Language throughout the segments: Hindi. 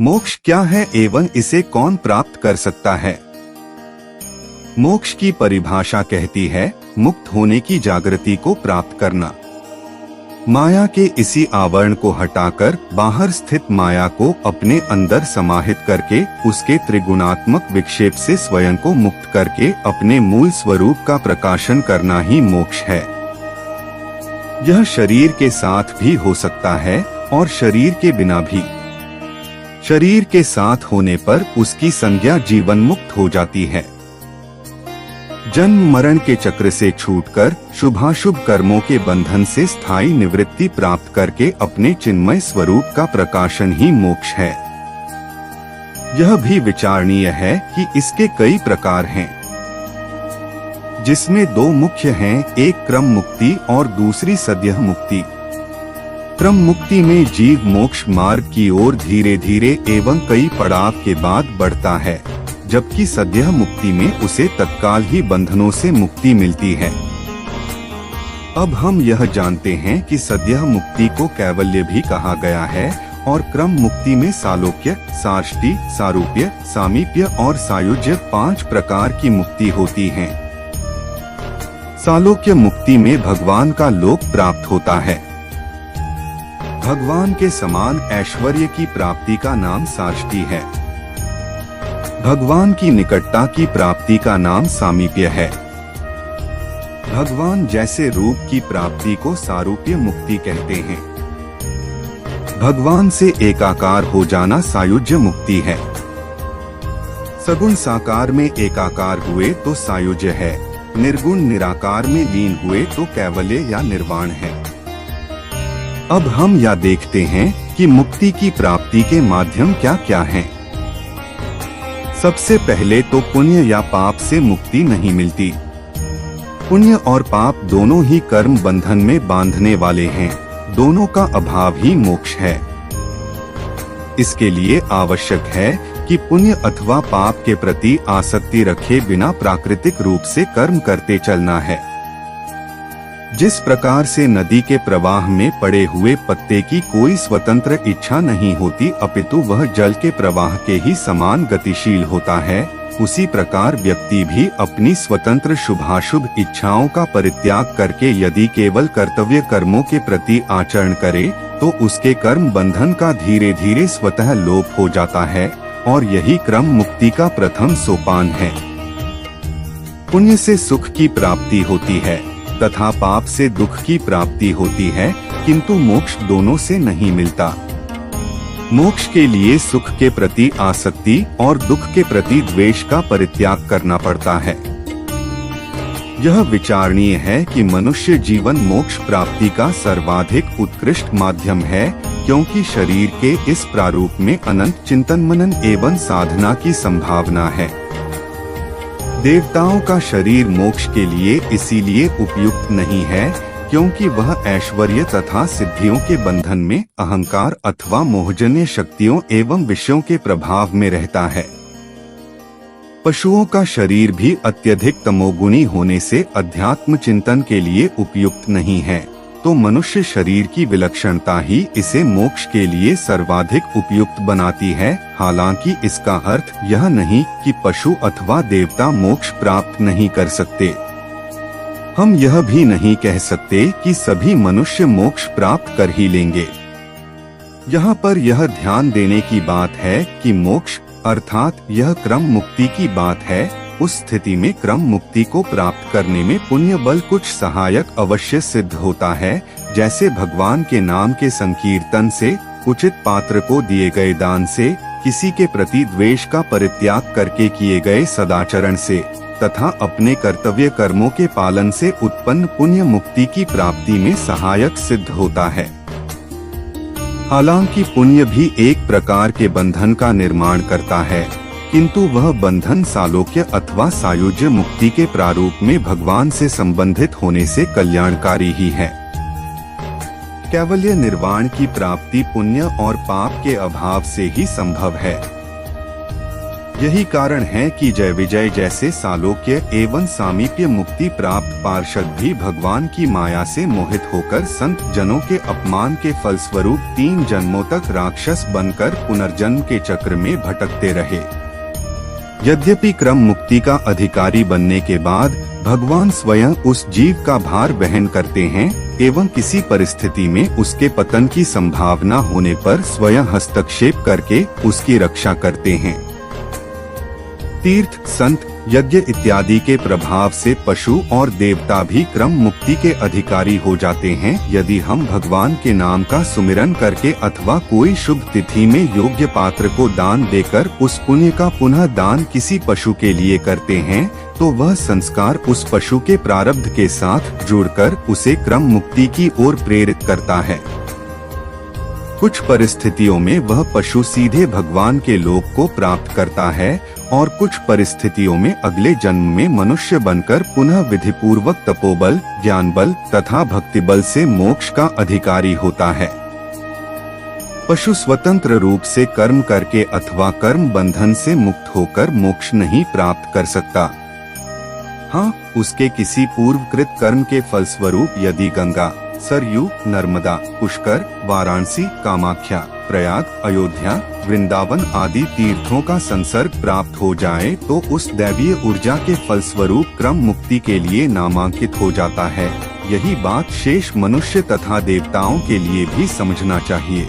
मोक्ष क्या है एवं इसे कौन प्राप्त कर सकता है? मोक्ष की परिभाषा कहती है मुक्त होने की जागृति को प्राप्त करना। माया के इसी आवरण को हटाकर बाहर स्थित माया को अपने अंदर समाहित करके उसके त्रिगुणात्मक विक्षेप से स्वयं को मुक्त करके अपने मूल स्वरूप का प्रकाशन करना ही मोक्ष है। यह शरीर के साथ भी हो सकता है और शरीर के बिना भी। शरीर के साथ होने पर उसकी संज्ञा जीवन मुक्त हो जाती है। जन्म मरण के चक्र से छूटकर शुभाशुभ कर्मों के बंधन से स्थायी निवृत्ति प्राप्त करके अपने चिन्मय स्वरूप का प्रकाशन ही मोक्ष है। यह भी विचारणीय है कि इसके कई प्रकार हैं, जिसमें दो मुख्य हैं, एक क्रम मुक्ति और दूसरी सद्यः मुक्ति। क्रम मुक्ति में जीव मोक्ष मार्ग की ओर धीरे धीरे एवं कई पड़ाव के बाद बढ़ता है, जबकि सद्यः मुक्ति में उसे तत्काल ही बंधनों से मुक्ति मिलती है। अब हम यह जानते हैं कि सद्यः मुक्ति को कैवल्य भी कहा गया है और क्रम मुक्ति में सालोक्य, साष्टी, सारूप्य, सामीप्य और सायुज्य 5 प्रकार की मुक्ति होती है। सालोक्य मुक्ति में भगवान का लोक प्राप्त होता है। भगवान के समान ऐश्वर्य की प्राप्ति का नाम साष्टी है। भगवान की निकटता की प्राप्ति का नाम सामीप्य है। भगवान जैसे रूप की प्राप्ति को सारूप्य मुक्ति कहते हैं। भगवान से एकाकार हो जाना सायुज्य मुक्ति है। सगुण साकार में एकाकार हुए तो सायुज्य है, निर्गुण निराकार में लीन हुए तो कैवल्य या निर्वाण है। अब हम यह देखते हैं कि मुक्ति की प्राप्ति के माध्यम क्या क्या हैं। सबसे पहले तो पुण्य या पाप से मुक्ति नहीं मिलती। पुण्य और पाप दोनों ही कर्म बंधन में बांधने वाले हैं, दोनों का अभाव ही मोक्ष है। इसके लिए आवश्यक है कि पुण्य अथवा पाप के प्रति आसक्ति रखे बिना प्राकृतिक रूप से कर्म करते चलना है। जिस प्रकार से नदी के प्रवाह में पड़े हुए पत्ते की कोई स्वतंत्र इच्छा नहीं होती अपितु वह जल के प्रवाह के ही समान गतिशील होता है, उसी प्रकार व्यक्ति भी अपनी स्वतंत्र शुभाशुभ इच्छाओं का परित्याग करके यदि केवल कर्तव्य कर्मों के प्रति आचरण करे तो उसके कर्म बंधन का धीरे धीरे स्वतः लोप हो जाता है और यही क्रम मुक्ति का प्रथम सोपान है। पुण्य से सुख की प्राप्ति होती है तथा पाप से दुख की प्राप्ति होती है, किंतु मोक्ष दोनों से नहीं मिलता। मोक्ष के लिए सुख के प्रति आसक्ति और दुख के प्रति द्वेष का परित्याग करना पड़ता है। यह विचारणीय है कि मनुष्य जीवन मोक्ष प्राप्ति का सर्वाधिक उत्कृष्ट माध्यम है, क्योंकि शरीर के इस प्रारूप में अनंत चिंतन मनन एवं साधना की संभावना है। देवताओं का शरीर मोक्ष के लिए इसीलिए उपयुक्त नहीं है क्योंकि वह ऐश्वर्य तथा सिद्धियों के बंधन में अहंकार अथवा मोहजन्य शक्तियों एवं विषयों के प्रभाव में रहता है। पशुओं का शरीर भी अत्यधिक तमोगुणी होने से अध्यात्म चिंतन के लिए उपयुक्त नहीं है, तो मनुष्य शरीर की विलक्षणता ही इसे मोक्ष के लिए सर्वाधिक उपयुक्त बनाती है। हालांकि इसका अर्थ यह नहीं कि पशु अथवा देवता मोक्ष प्राप्त नहीं कर सकते। हम यह भी नहीं कह सकते कि सभी मनुष्य मोक्ष प्राप्त कर ही लेंगे। यहाँ पर यह ध्यान देने की बात है कि मोक्ष अर्थात यह क्रम मुक्ति की बात है। उस स्थिति में क्रम मुक्ति को प्राप्त करने में पुण्य बल कुछ सहायक अवश्य सिद्ध होता है, जैसे भगवान के नाम के संकीर्तन से, उचित पात्र को दिए गए दान से, किसी के प्रति द्वेष का परित्याग करके किए गए सदाचरण से तथा अपने कर्तव्य कर्मों के पालन से उत्पन्न पुण्य मुक्ति की प्राप्ति में सहायक सिद्ध होता है। हालांकि पुण्य भी एक प्रकार के बंधन का निर्माण करता है, किंतु वह बंधन सालोक्य अथवा सायुज्य मुक्ति के प्रारूप में भगवान से संबंधित होने से कल्याणकारी ही है। कैवल्य निर्वाण की प्राप्ति पुण्य और पाप के अभाव से ही संभव है। यही कारण है कि जय विजय जैसे सालोक्य एवं सामीप्य मुक्ति प्राप्त पार्षद भी भगवान की माया से मोहित होकर संत जनों के अपमान के फलस्वरूप 3 जन्मों तक राक्षस बनकर पुनर्जन्म के चक्र में भटकते रहे। यद्यपि क्रम मुक्ति का अधिकारी बनने के बाद भगवान स्वयं उस जीव का भार वहन करते हैं एवं किसी परिस्थिति में उसके पतन की संभावना होने पर स्वयं हस्तक्षेप करके उसकी रक्षा करते हैं। तीर्थ, संत, यज्ञ इत्यादि के प्रभाव से पशु और देवता भी क्रम मुक्ति के अधिकारी हो जाते हैं यदि हम भगवान के नाम का सुमिरन करके अथवा कोई शुभ तिथि में योग्य पात्र को दान देकर उस पुण्य का पुनः दान किसी पशु के लिए करते हैं तो वह संस्कार उस पशु के प्रारब्ध के साथ जुड़कर उसे क्रम मुक्ति की ओर प्रेरित करता है। कुछ परिस्थितियों में वह पशु सीधे भगवान के लोक को प्राप्त करता है और कुछ परिस्थितियों में अगले जन्म में मनुष्य बनकर पुनः विधिपूर्वक तपोबल, ज्ञान बल तथा भक्ति बल से मोक्ष का अधिकारी होता है। पशु स्वतंत्र रूप से कर्म करके अथवा कर्म बंधन से मुक्त होकर मोक्ष नहीं प्राप्त कर सकता। हाँ, उसके किसी पूर्वकृत कर्म के फलस्वरूप यदि गंगा, सरयू, नर्मदा, पुष्कर, वाराणसी, कामाख्या, प्रयाग, अयोध्या, वृंदावन आदि तीर्थों का संसर्ग प्राप्त हो जाए तो उस दैवीय ऊर्जा के फलस्वरूप क्रम मुक्ति के लिए नामांकित हो जाता है। यही बात शेष मनुष्य तथा देवताओं के लिए भी समझना चाहिए।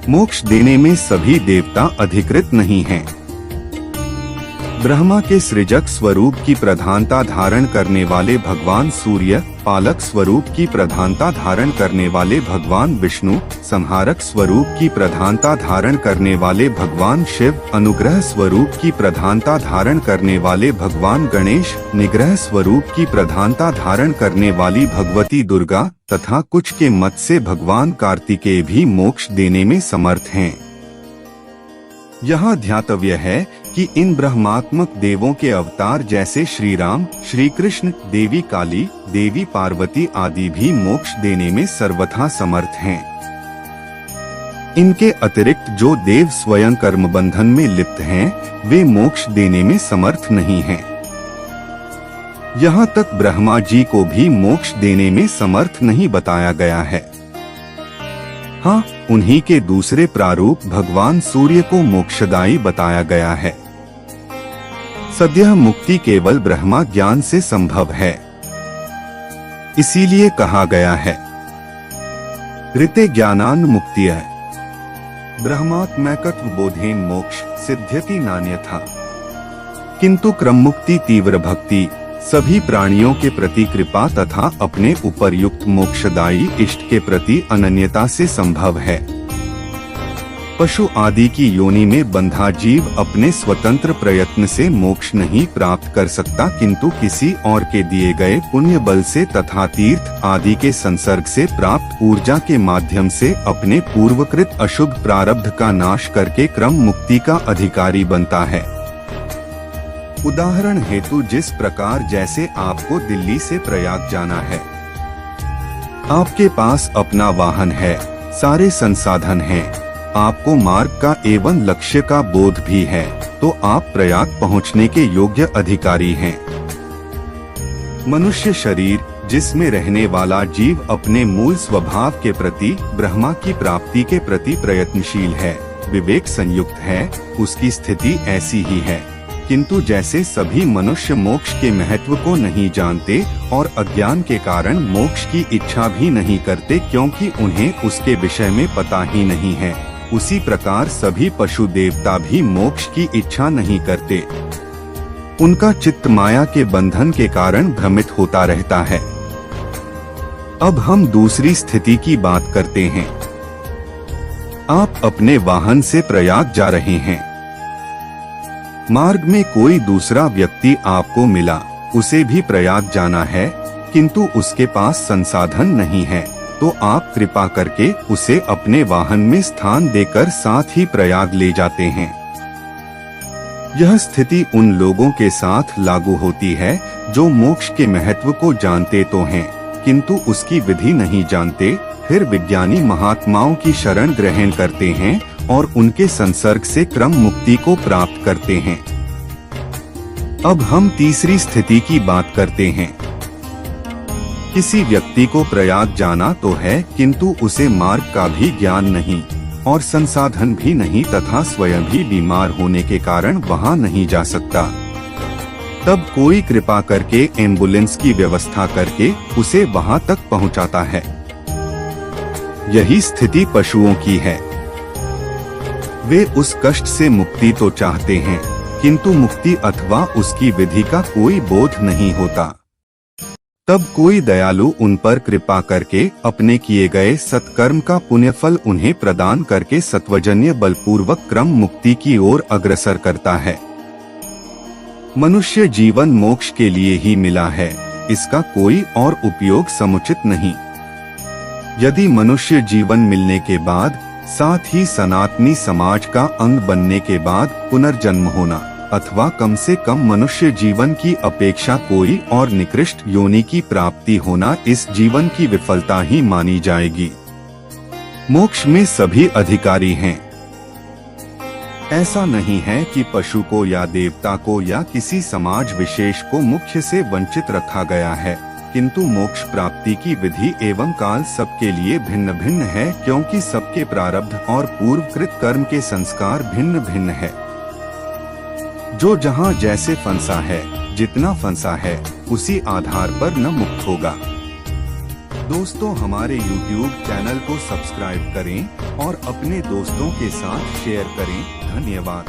मोक्ष देने में सभी देवता अधिकृत नहीं हैं। ब्रह्मा के सृजक स्वरूप की प्रधानता धारण करने वाले भगवान सूर्य, पालक स्वरूप की प्रधानता धारण करने वाले भगवान विष्णु, संहारक स्वरूप की प्रधानता धारण करने वाले भगवान शिव, अनुग्रह स्वरूप की प्रधानता धारण करने वाले भगवान गणेश, निग्रह स्वरूप की प्रधानता धारण करने वाली भगवती दुर्गा तथा कुछ के मत से भगवान कार्तिकेय भी मोक्ष देने में समर्थ हैं। यहाँ ध्यातव्य है कि इन ब्रह्मात्मक देवों के अवतार जैसे श्री राम, श्री कृष्ण, देवी काली, देवी पार्वती आदि भी मोक्ष देने में सर्वथा समर्थ हैं। इनके अतिरिक्त जो देव स्वयं कर्म बंधन में लिप्त हैं, वे मोक्ष देने में समर्थ नहीं हैं। यहाँ तक ब्रह्मा जी को भी मोक्ष देने में समर्थ नहीं बताया गया है। हाँ, उन्हीं के दूसरे प्रारूप भगवान सूर्य को मोक्षदायी बताया गया है। सद्यः मुक्ति केवल ब्रह्मा ज्ञान से संभव है। इसीलिए कहा गया है ऋते ज्ञानान मुक्तिः ब्रह्मात्मैकत्व बोधेन मोक्ष सिद्ध्यति नान्यथा। किंतु क्रम मुक्ति तीव्र भक्ति, सभी प्राणियों के प्रति कृपा तथा अपने उपर्युक्त मोक्षदायी इष्ट के प्रति अनन्यता से संभव है। पशु आदि की योनि में बंधा जीव अपने स्वतंत्र प्रयत्न से मोक्ष नहीं प्राप्त कर सकता, किंतु किसी और के दिए गए पुण्य बल से तथा तीर्थ आदि के संसर्ग से प्राप्त ऊर्जा के माध्यम से अपने पूर्वकृत अशुभ प्रारब्ध का नाश करके क्रम मुक्ति का अधिकारी बनता है। उदाहरण हेतु जिस प्रकार जैसे आपको दिल्ली से प्रयाग जाना है, आपके पास अपना वाहन है, सारे संसाधन हैं, आपको मार्ग का एवं लक्ष्य का बोध भी है, तो आप प्रयाग पहुंचने के योग्य अधिकारी हैं। मनुष्य शरीर जिसमें रहने वाला जीव अपने मूल स्वभाव के प्रति, ब्रह्मा की प्राप्ति के प्रति प्रयत्नशील है, विवेक संयुक्त है, उसकी स्थिति ऐसी ही है। किंतु जैसे सभी मनुष्य मोक्ष के महत्व को नहीं जानते और अज्ञान के कारण मोक्ष की इच्छा भी नहीं करते क्योंकि उन्हें उसके विषय में पता ही नहीं है, उसी प्रकार सभी पशु देवता भी मोक्ष की इच्छा नहीं करते। उनका चित्त माया के बंधन के कारण भ्रमित होता रहता है। अब हम दूसरी स्थिति की बात करते हैं। आप अपने वाहन से प्रयाग जा रहे हैं। मार्ग में कोई दूसरा व्यक्ति आपको मिला, उसे भी प्रयाग जाना है, किंतु उसके पास संसाधन नहीं है, तो आप कृपा करके उसे अपने वाहन में स्थान देकर साथ ही प्रयाग ले जाते हैं। यह स्थिति उन लोगों के साथ लागू होती है जो मोक्ष के महत्व को जानते तो हैं, किंतु उसकी विधि नहीं जानते, फिर विज्ञानी महात्माओं की शरण ग्रहण करते हैं और उनके संसर्ग से क्रम मुक्ति को प्राप्त करते हैं। अब हम तीसरी स्थिति की बात करते हैं। किसी व्यक्ति को प्रयाग जाना तो है, किंतु उसे मार्ग का भी ज्ञान नहीं और संसाधन भी नहीं तथा स्वयं भी बीमार होने के कारण वहां नहीं जा सकता। तब कोई कृपा करके एम्बुलेंस की व्यवस्था करके उसे वहां तक पहुंचाता है। यही स्थिति पशुओं की है। वे उस कष्ट से मुक्ति तो चाहते हैं, किंतु मुक्ति अथवा उसकी विधि का कोई बोध नहीं होता। तब कोई दयालु उन पर कृपा करके अपने किए गए सत्कर्म का पुण्यफल उन्हें प्रदान करके सत्वजन्य बलपूर्वक क्रम मुक्ति की ओर अग्रसर करता है। मनुष्य जीवन मोक्ष के लिए ही मिला है, इसका कोई और उपयोग समुचित नहीं। यदि मनुष्य जीवन मिलने के बाद, साथ ही सनातनी समाज का अंग बनने के बाद पुनर्जन्म होना अथवा कम से कम मनुष्य जीवन की अपेक्षा कोई और निकृष्ट योनि की प्राप्ति होना इस जीवन की विफलता ही मानी जाएगी। मोक्ष में सभी अधिकारी हैं। ऐसा नहीं है कि पशु को या देवता को या किसी समाज विशेष को मुख्य से वंचित रखा गया है, किंतु मोक्ष प्राप्ति की विधि एवं काल सबके लिए भिन्न भिन्न है, क्योंकि सबके प्रारब्ध और पूर्वकृत कर्म के संस्कार भिन्न भिन्न है। जो जहाँ जैसे फंसा है, जितना फंसा है, उसी आधार पर न मुक्त होगा। दोस्तों, हमारे YouTube चैनल को सब्सक्राइब करें और अपने दोस्तों के साथ शेयर करें। धन्यवाद।